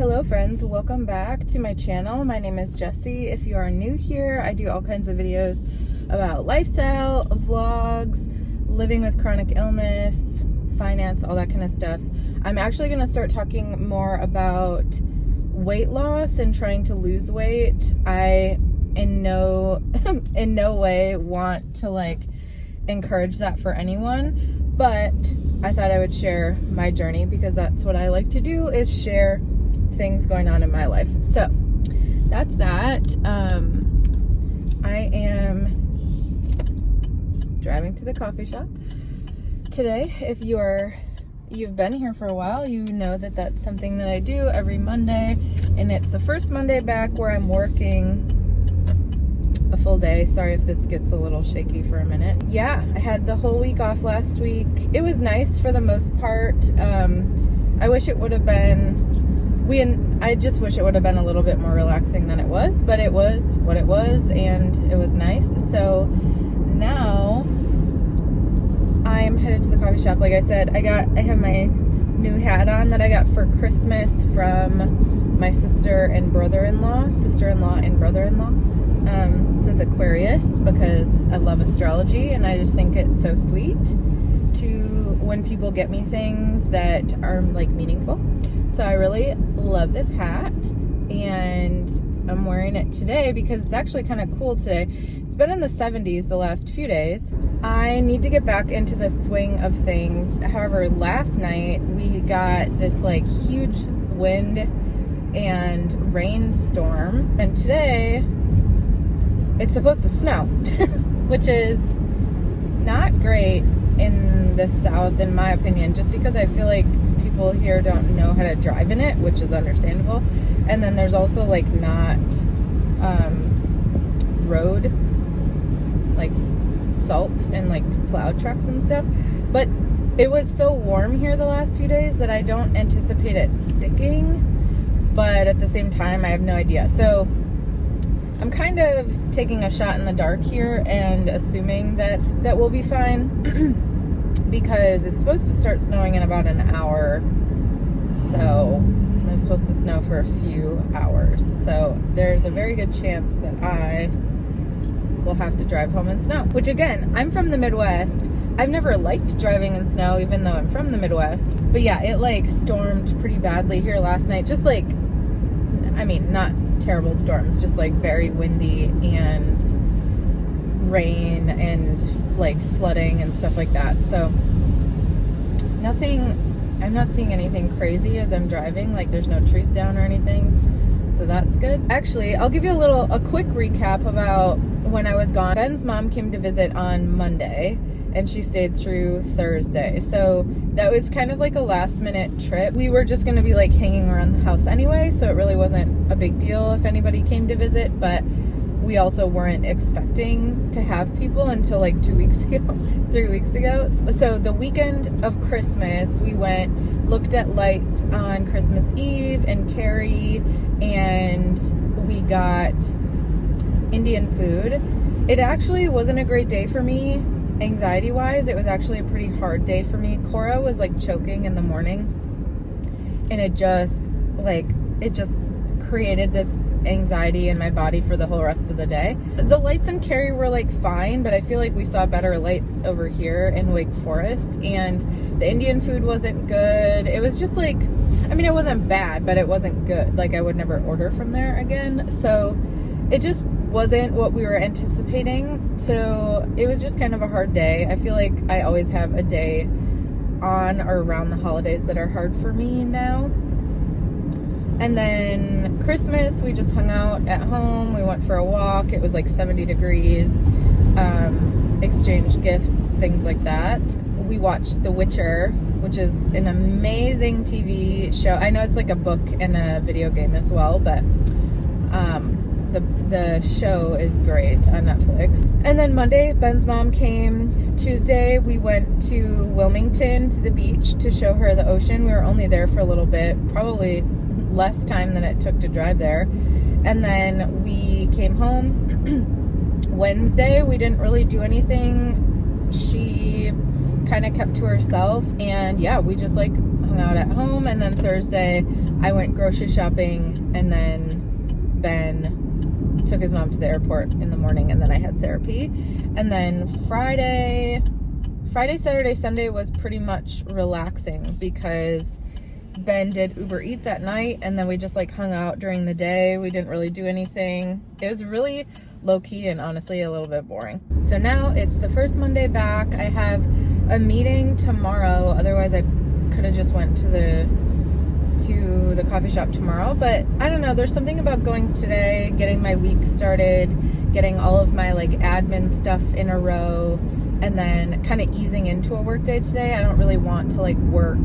Hello friends, welcome back to my channel. My name is Jessie. If you are new here, I do all kinds of videos about lifestyle, vlogs, living with chronic illness, finance, all that kind of stuff. I'm actually going to start talking more about weight loss and trying to lose weight. I in no way want to encourage that for anyone, but I thought I would share my journey because that's what I like to do, is share things going on in my life. So that's that. I am driving to the coffee shop today. If you've been here for a while, you know that that's something that I do every Monday, and it's the first Monday back where I'm working a full day. Sorry if this gets a little shaky for a minute. Yeah, I had the whole week off last week. It was nice for the most part. I wish it would have been I just wish it would have been a little bit more relaxing than it was, but it was what it was, and it was nice. So now I'm headed to the coffee shop. Like I said, I have my new hat on that I got for Christmas from my sister-in-law and brother-in-law. It says Aquarius because I love astrology, and I just think it's so sweet to when people get me things that are meaningful. So I really love this hat, and I'm wearing it today because it's actually kind of cool today. It's been in the 70s the last few days. I need to get back into the swing of things. However, last night we got this huge wind and rainstorm, and today it's supposed to snow, which is not great in the South, in my opinion, just because I feel like people here don't know how to drive in it, which is understandable. And then there's also not road salt and plow trucks and stuff. But it was so warm here the last few days that I don't anticipate it sticking, but at the same time I have no idea. So I'm kind of taking a shot in the dark here and assuming that we'll be fine because it's supposed to start snowing in about an hour. So it's supposed to snow for a few hours. So there's a very good chance that I will have to drive home in snow, which again, I'm from the Midwest. I've never liked driving in snow, even though I'm from the Midwest. But yeah, it stormed pretty badly here last night. Just not terrible storms, just very windy and rain and flooding and stuff like that. So I'm not seeing anything crazy as I'm driving, there's no trees down or anything, so that's good. Actually, I'll give you a quick recap about when I was gone. Ben's mom came to visit on Monday, and she stayed through Thursday. So that was kind of a last minute trip. We were just going to be hanging around the house anyway, so it really wasn't a big deal if anybody came to visit, but we also weren't expecting to have people until 3 weeks ago. So the weekend of Christmas, we looked at lights on Christmas Eve and Carrie, and we got Indian food. It actually wasn't a great day for me. Anxiety wise, it was actually a pretty hard day for me. Cora was choking in the morning, and it just created this anxiety in my body for the whole rest of the day. The lights in Cary were fine, but I feel we saw better lights over here in Wake Forest, and the Indian food wasn't good. It was just it wasn't bad, but it wasn't good. I would never order from there again. So it just wasn't what we were anticipating. So it was just kind of a hard day. I feel I always have a day on or around the holidays that are hard for me now. And then Christmas, we just hung out at home. We went for a walk. It was 70 degrees. Exchanged gifts, things like that. We watched The Witcher, which is an amazing TV show. I know it's a book and a video game as well, but the show is great on Netflix. And then Monday, Ben's mom came. Tuesday, we went to Wilmington to the beach to show her the ocean. We were only there for a little bit, probably less time than it took to drive there. And then we came home. Wednesday, we didn't really do anything. She kind of kept to herself, and yeah, we just hung out at home, and then Thursday I went grocery shopping, and then Ben took his mom to the airport in the morning, and then I had therapy. And then Friday, Saturday, Sunday was pretty much relaxing because Ben did Uber Eats at night, and then we just like hung out during the day. We didn't really do anything. It was really low-key and honestly a little bit boring. So now it's the first Monday back. I have a meeting tomorrow. Otherwise I could have just went to the coffee shop tomorrow, but I don't know, there's something about going today, getting my week started, getting all of my like admin stuff in a row, and then kind of easing into a work day today. I don't really want to like work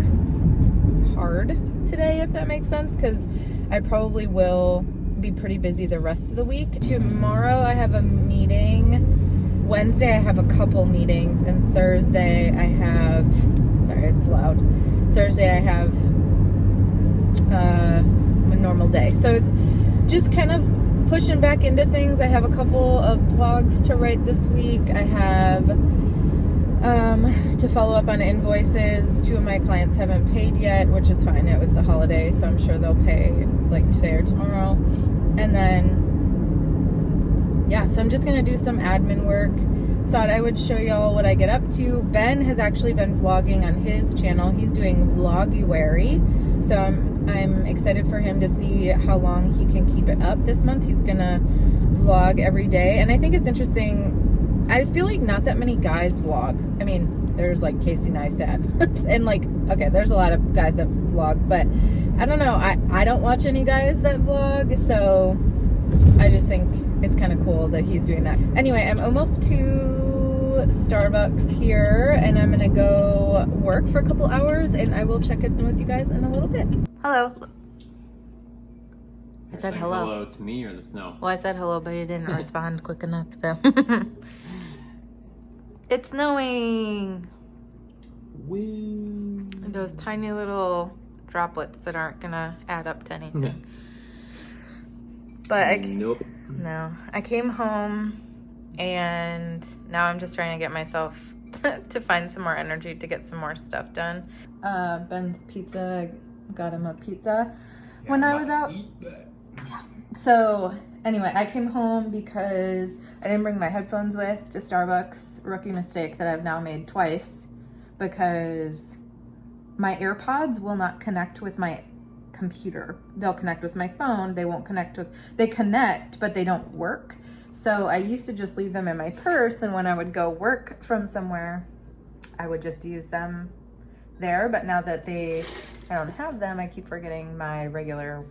hard today, if that makes sense, because I probably will be pretty busy the rest of the week. Tomorrow I have a meeting. Wednesday I have a couple meetings, and Thursday I have, sorry, it's loud. Thursday I have a normal day. So it's just kind of pushing back into things. I have a couple of blogs to write this week. I have to follow up on invoices. 2 of my clients haven't paid yet, which is fine. It was the holiday, so I'm sure they'll pay like today or tomorrow. And then, yeah, so I'm just going to do some admin work. Thought I would show y'all what I get up to. Ben has actually been vlogging on his channel. He's doing Vloguary. So I'm excited for him to see how long he can keep it up this month. He's gonna vlog every day. And I think it's interesting. I feel like not that many guys vlog. I mean, there's like Casey Neistat. And like, okay, there's a lot of guys that vlog, but I don't know. I don't watch any guys that vlog. So I just think it's kind of cool that he's doing that. Anyway, I'm almost to Starbucks here, and I'm gonna go work for a couple hours, and I will check in with you guys in a little bit. Hello. I said hello. Hello to me or the snow? Well, I said hello, but you didn't respond quick enough, so. It's snowing. Woo. Those tiny little droplets that aren't gonna add up to anything. But Nope. No, I came home, and now I'm just trying to get myself to find some more energy to get some more stuff done. Ben's pizza, got him a pizza when I was out. Yeah. So anyway, I came home because I didn't bring my headphones with to Starbucks. Rookie mistake that I've now made twice, because my AirPods will not connect with my computer. They'll connect with my phone. They won't connect with, they connect, but they don't work. So I used to just leave them in my purse, and when I would go work from somewhere, I would just use them there. But now that I don't have them, I keep forgetting my regular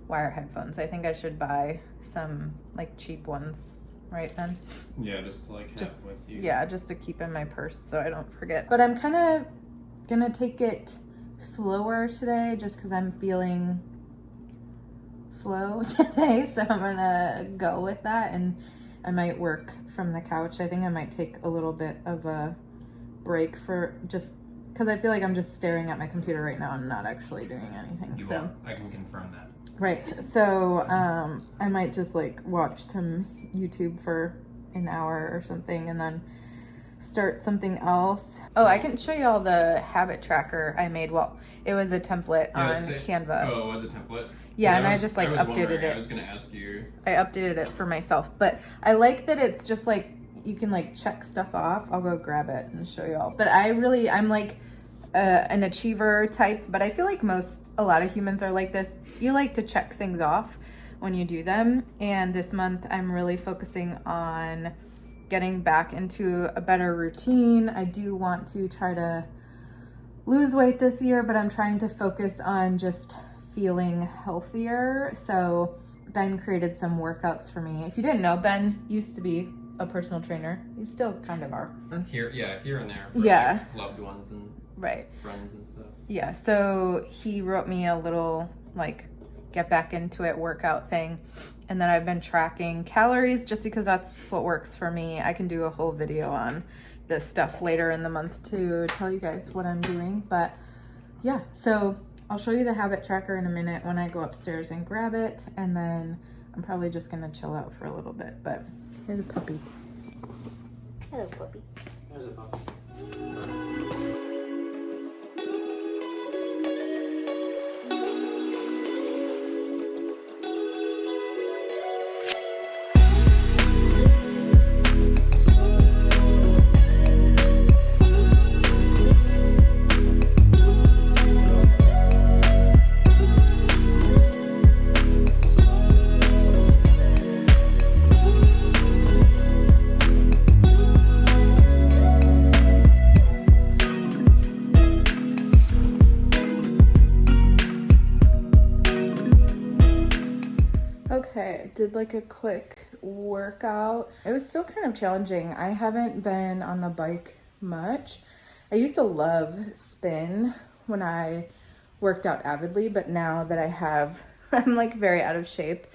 wire headphones. I think I should buy some like cheap ones, right, Ben? Yeah, just to like have with you. Yeah, just to keep in my purse so I don't forget. But I'm kind of gonna take it slower today just because I'm feeling slow today, so I'm gonna go with that, and I might work from the couch. I think I might take a little bit of a break for just because I feel like I'm just staring at my computer right now and not actually doing anything. I can confirm that. Right, so I might just like watch some YouTube for an hour or something, and then start something else. Oh, I can show you all the habit tracker I made. Well, it was a template on Canva. Oh, it was a template? Yeah, and I just like updated it. I was gonna ask you. I updated it for myself, but I like that it's just like you can like check stuff off. I'll go grab it and show you all. But I'm like an achiever type, but I feel like a lot of humans are like this. You like to check things off when you do them. And this month I'm really focusing on getting back into a better routine. I do want to try to lose weight this year, but I'm trying to focus on just feeling healthier. So Ben created some workouts for me. If you didn't know, Ben used to be a personal trainer. You still kind of are. Here and there. For yeah. Like loved ones and friends and stuff. Yeah, so he wrote me a little like get back into it workout thing. And then I've been tracking calories just because that's what works for me. I can do a whole video on this stuff later in the month to tell you guys what I'm doing. But yeah, so I'll show you the habit tracker in a minute when I go upstairs and grab it. And then I'm probably just gonna chill out for a little bit. But here's a puppy. Hello, puppy. There's a puppy. Okay, did like a quick workout. It was still kind of challenging. I haven't been on the bike much. I used to love spin when I worked out avidly, but now that I have, I'm like very out of shape.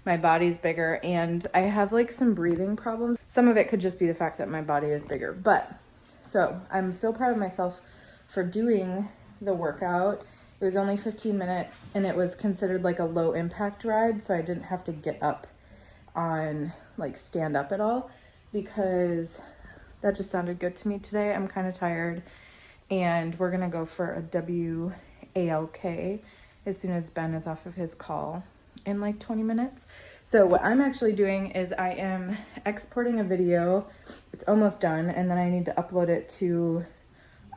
My body's bigger and I have like some breathing problems. Some of it could just be the fact that my body is bigger, but so I'm still proud of myself for doing the workout. It was only 15 minutes and it was considered like a low impact ride. So I didn't have to get up on like stand up at all because that just sounded good to me today. I'm kind of tired and we're gonna go for a WALK as soon as Ben is off of his call in like 20 minutes. So what I'm actually doing is I am exporting a video. It's almost done. And then I need to upload it to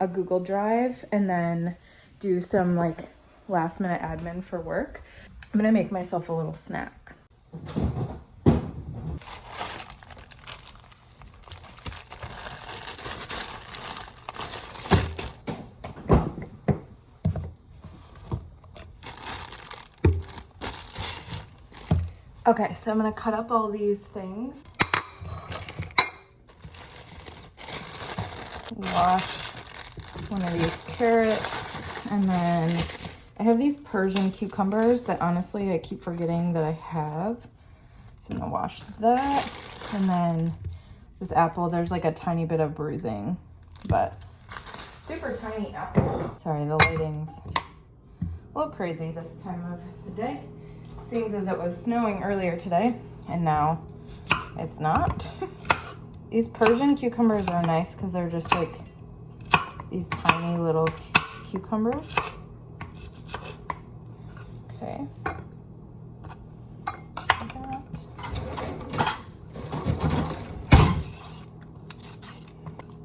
a Google Drive and then do some like last minute admin for work. I'm gonna make myself a little snack. Okay, so I'm gonna cut up all these things. Wash one of these carrots, and then I have these Persian cucumbers that honestly I keep forgetting that I have. So I'm gonna wash that, and then this apple, there's like a tiny bit of bruising, but super tiny apple. Sorry, the lighting's a little crazy this time of the day. Seems as it was snowing earlier today, and now it's not. These Persian cucumbers are nice because they're just like these tiny little cucumbers. Okay.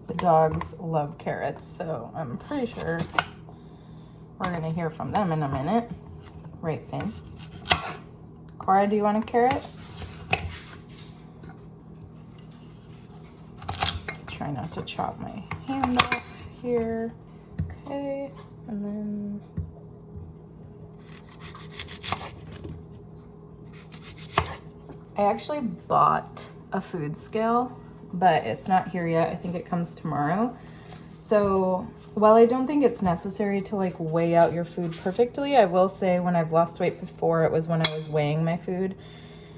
The dogs love carrots, so I'm pretty sure we're gonna hear from them in a minute. Right, Finn? Cora, do you want a carrot? Let's try not to chop my hand off here. Okay, and then I actually bought a food scale, but it's not here yet. I think it comes tomorrow. So while I don't think it's necessary to like weigh out your food perfectly, I will say when I've lost weight before, it was when I was weighing my food,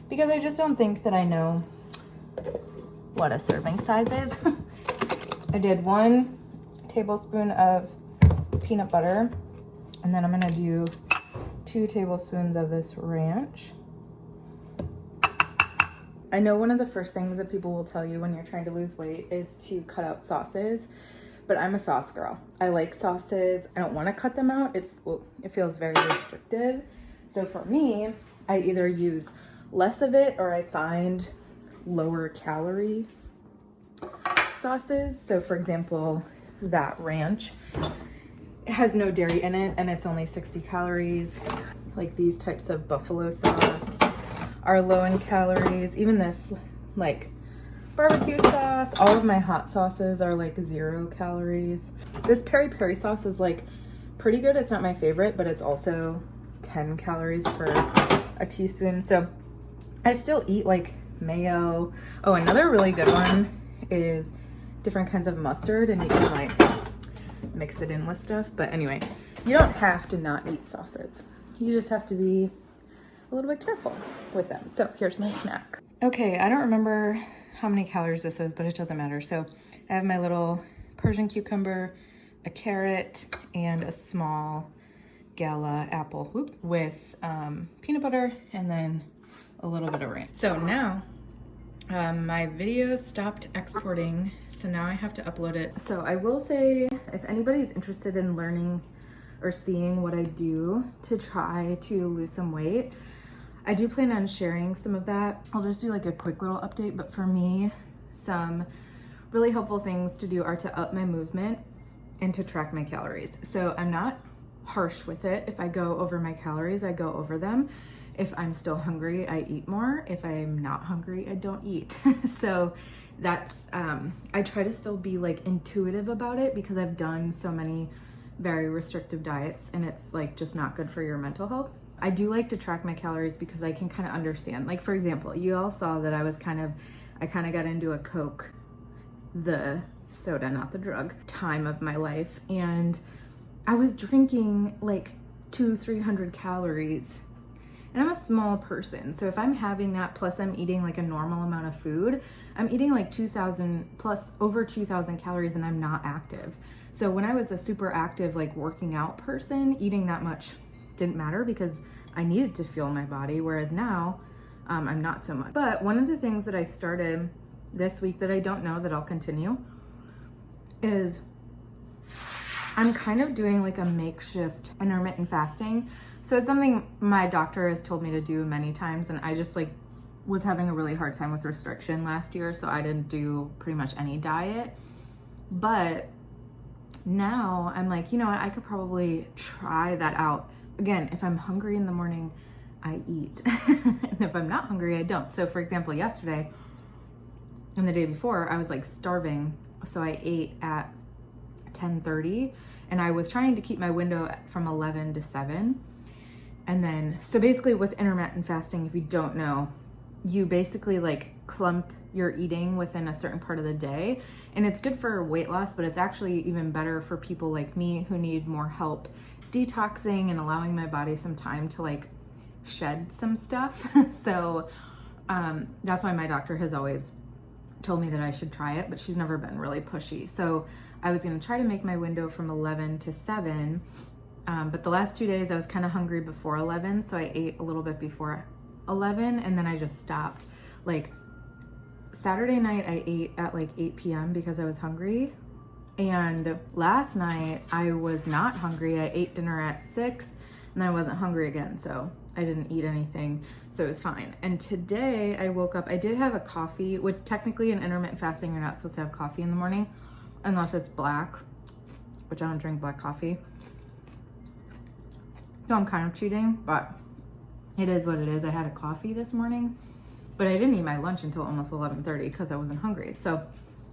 because I just don't think that I know what a serving size is. I did 1 tablespoon of peanut butter, and then I'm gonna do 2 tablespoons of this ranch. I know one of the first things that people will tell you when you're trying to lose weight is to cut out sauces. But I'm a sauce girl. I like sauces. I don't want to cut them out. It feels very restrictive. So for me, I either use less of it or I find lower calorie sauces. So for example, that ranch, it has no dairy in it and it's only 60 calories. Like these types of buffalo sauce are low in calories. Even this like barbecue sauce, all of my hot sauces are like 0 calories. This peri peri sauce is like pretty good. It's not my favorite, but it's also 10 calories for a teaspoon. So I still eat like mayo. Oh, another really good one is different kinds of mustard, and you can like mix it in with stuff. But anyway, you don't have to not eat sauces. You just have to be a little bit careful with them. So here's my snack. Okay, I don't remember how many calories this is, but it doesn't matter. So I have my little Persian cucumber, a carrot, and a small gala apple, with peanut butter and then a little bit of ranch. So now my video stopped exporting, so now I have to upload it. So I will say, if anybody's interested in learning or seeing what I do to try to lose some weight, I do plan on sharing some of that. I'll just do like a quick little update, but for me, some really helpful things to do are to up my movement and to track my calories. So I'm not harsh with it. If I go over my calories, I go over them. If I'm still hungry, I eat more. If I'm not hungry, I don't eat. So that's, I try to still be like intuitive about it because I've done so many very restrictive diets and it's like just not good for your mental health. I do like to track my calories because I can kind of understand. Like, for example, you all saw that I kind of got into a Coke, the soda, not the drug, time of my life. And I was drinking like 200-300 calories. And I'm a small person. So if I'm having that, plus I'm eating like a normal amount of food, I'm eating like 2,000 plus over 2,000 calories and I'm not active. So when I was a super active, like working out person, eating that much didn't matter because I needed to fuel my body. Whereas now I'm not so much. But one of the things that I started this week that I don't know that I'll continue is I'm kind of doing like a makeshift intermittent fasting. So it's something my doctor has told me to do many times, and I just like was having a really hard time with restriction last year, so I didn't do pretty much any diet. But now I'm like, you know what, I could probably try that out. Again, if I'm hungry in the morning, I eat. And if I'm not hungry, I don't. So for example, yesterday and the day before, I was like starving, so I ate at 10:30, and I was trying to keep my window from 11 to 7. And then, so basically with intermittent fasting, if you don't know, you basically like clump your eating within a certain part of the day. And it's good for weight loss, but it's actually even better for people like me who need more help detoxing and allowing my body some time to like shed some stuff. So that's why my doctor has always told me that I should try it, but she's never been really pushy. So I was gonna try to make my window from 11 to 7. But the last 2 days I was kind of hungry before 11, so I ate a little bit before 11, and then I just stopped. Like Saturday night I ate at like 8 p.m. because I was hungry, and last night I was not hungry. I ate dinner at 6, and then I wasn't hungry again, so I didn't eat anything, so it was fine. And today I woke up, I did have a coffee, which technically in intermittent fasting you're not supposed to have coffee in the morning unless it's black, which I don't drink black coffee. So I'm kind of cheating, but it is what it is. I had a coffee this morning, but I didn't eat my lunch until almost 11:30 because I wasn't hungry. So,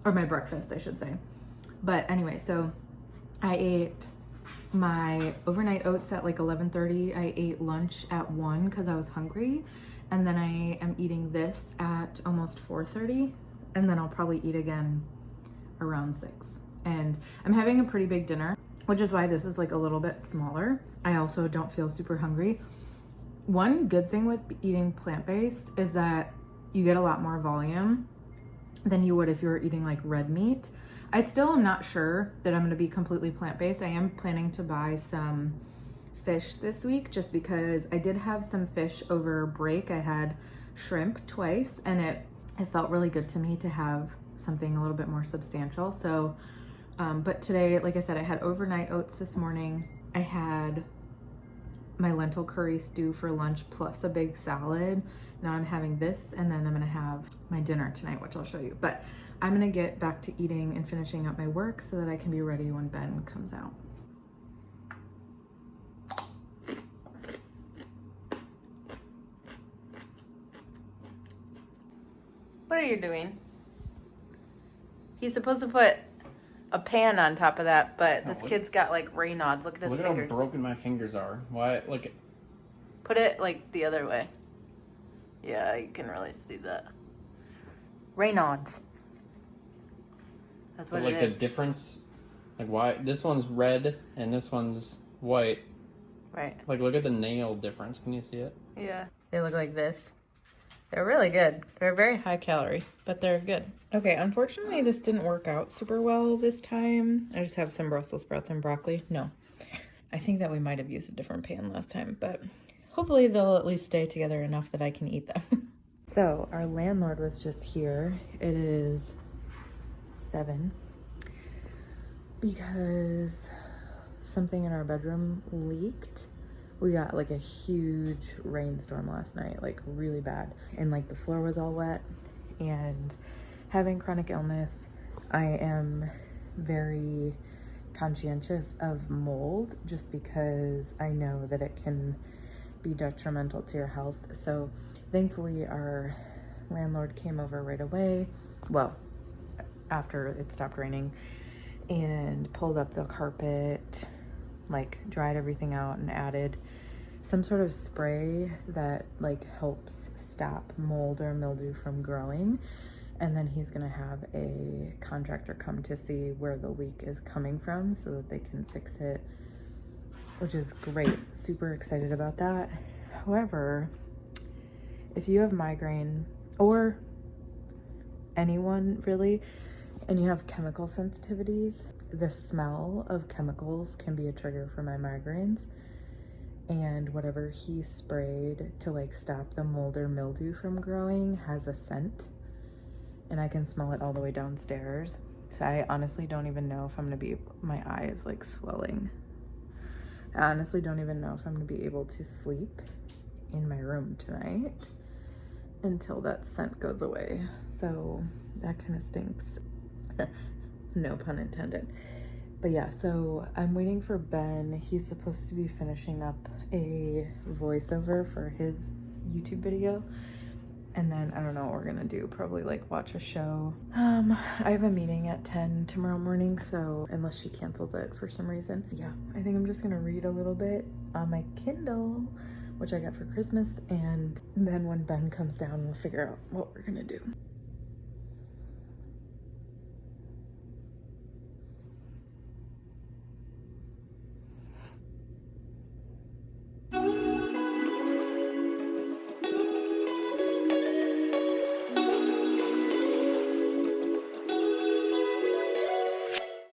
or my breakfast, I should say. But anyway, so I ate my overnight oats at like 11:30. I ate lunch at 1 because I was hungry. And then I am eating this at almost 4:30. And then I'll probably eat again around 6. And I'm having a pretty big dinner, which is why this is like a little bit smaller. I also don't feel super hungry. One good thing with eating plant-based is that you get a lot more volume than you would if you were eating like red meat. I still am not sure that I'm gonna be completely plant-based. I am planning to buy some fish this week just because I did have some fish over break. I had shrimp twice, and it felt really good to me to have something a little bit more substantial. So but today, like I said, I had overnight oats this morning. I had my lentil curry stew for lunch plus a big salad. Now I'm having this, and then I'm gonna have my dinner tonight, which I'll show you. But I'm gonna get back to eating and finishing up my work so that I can be ready when Ben comes out. What are you doing? He's supposed to put a pan on top of that, but this kid's got like Raynaud's. Look at his fingers. Look how broken my fingers are. Why? Look. Put it like the other way. Yeah, you can really see that. Raynaud's. That's what like it is. the difference, like why this one's red and this one's white. Right. Like look at the nail difference. Can you see it? Yeah. They look like this. They're really good. They're very high calorie, but they're good. Okay, unfortunately this didn't work out super well this time. I just have some Brussels sprouts and broccoli. No, I think that we might have used a different pan last time, but hopefully they'll at least stay together enough that I can eat them. So our landlord was just here. It is 7 because something in our bedroom leaked. We got like a huge rainstorm last night, like really bad. And like the floor was all wet, and having chronic illness, I am very conscientious of mold just because I know that it can be detrimental to your health. So thankfully our landlord came over right away. Well, after it stopped raining, and pulled up the carpet, like dried everything out and added some sort of spray that like helps stop mold or mildew from growing. And then he's gonna have a contractor come to see where the leak is coming from so that they can fix it, which is great. Super excited about that. However, if you have migraine, or anyone really, and you have chemical sensitivities, the smell of chemicals can be a trigger for my migraines. And whatever he sprayed to like stop the mold or mildew from growing has a scent, and I can smell it all the way downstairs. So I honestly don't even know if I'm gonna be, my eye is like swelling. I honestly don't even know if I'm gonna be able to sleep in my room tonight until that scent goes away. So that kind of stinks. No pun intended. But yeah, so I'm waiting for Ben. He's supposed to be finishing up a voiceover for his YouTube video. And then I don't know what we're gonna do, probably like watch a show. I have a meeting at 10 tomorrow morning, so unless she cancels it for some reason. Yeah, I think I'm just gonna read a little bit on my Kindle, which I got for Christmas, and then when Ben comes down, we'll figure out what we're gonna do.